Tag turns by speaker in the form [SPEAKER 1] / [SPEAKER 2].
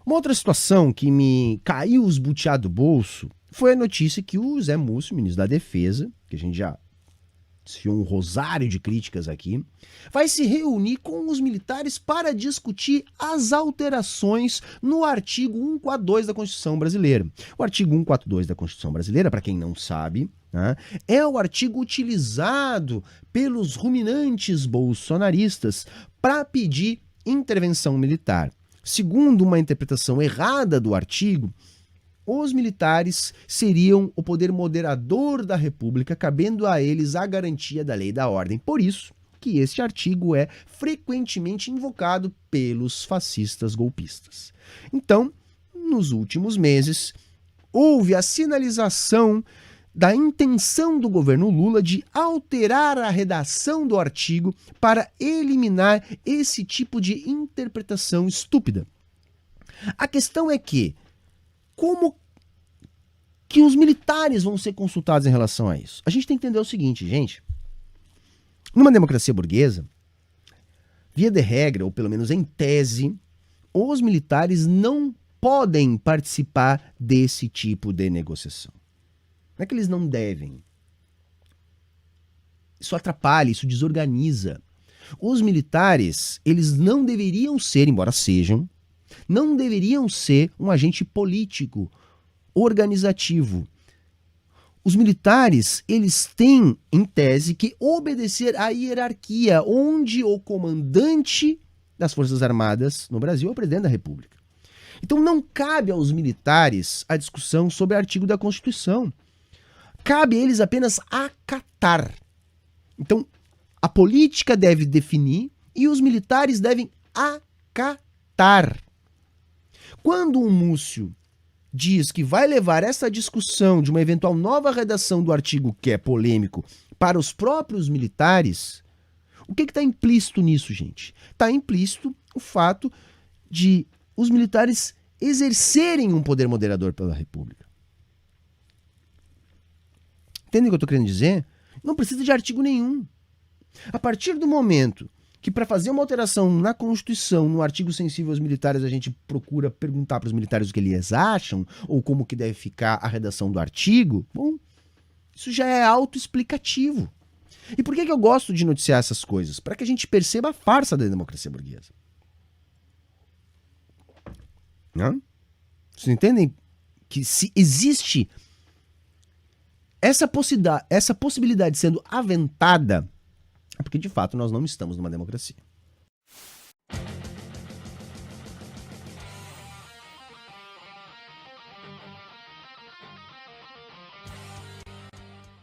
[SPEAKER 1] Uma outra situação que me caiu os butiá do bolso foi a notícia que o Zé Múcio, ministro da Defesa, que a gente já desfiou um rosário de críticas aqui, vai se reunir com os militares para discutir as alterações no artigo 142 da Constituição Brasileira. O artigo 142 da Constituição Brasileira, para quem não sabe, né, é o artigo utilizado pelos ruminantes bolsonaristas para pedir intervenção militar. Segundo uma interpretação errada do artigo, os militares seriam o poder moderador da República, cabendo a eles a garantia da lei e da ordem. Por isso que este artigo é frequentemente invocado pelos fascistas golpistas. Então, nos últimos meses, houve a sinalização da intenção do governo Lula de alterar a redação do artigo para eliminar esse tipo de interpretação estúpida. A questão é que, como que os militares vão ser consultados em relação a isso? A gente tem que entender o seguinte, gente. Numa democracia burguesa, via de regra, ou pelo menos em tese, os militares não podem participar desse tipo de negociação. Não é que eles não devem. Isso atrapalha, isso desorganiza. Os militares, eles não deveriam ser, embora sejam, não deveriam ser um agente político, organizativo. Os militares, eles têm, em tese, que obedecer à hierarquia, onde o comandante das Forças Armadas no Brasil é o presidente da República. Então não cabe aos militares a discussão sobre o artigo da Constituição. Cabe a eles apenas acatar. Então, a política deve definir e os militares devem acatar. Quando o Múcio diz que vai levar essa discussão de uma eventual nova redação do artigo que é polêmico para os próprios militares, o que está implícito nisso, gente? Está implícito o fato de os militares exercerem um poder moderador pela República. Entendem o que eu estou querendo dizer? Não precisa de artigo nenhum. A partir do momento que para fazer uma alteração na Constituição, no artigo sensível aos militares, a gente procura perguntar para os militares o que eles acham, ou como que deve ficar a redação do artigo, bom, isso já é autoexplicativo. E por que eu gosto de noticiar essas coisas? Para que a gente perceba a farsa da democracia burguesa. Não? Vocês entendem que se existe essa possibilidade sendo aventada, é porque de fato nós não estamos numa democracia.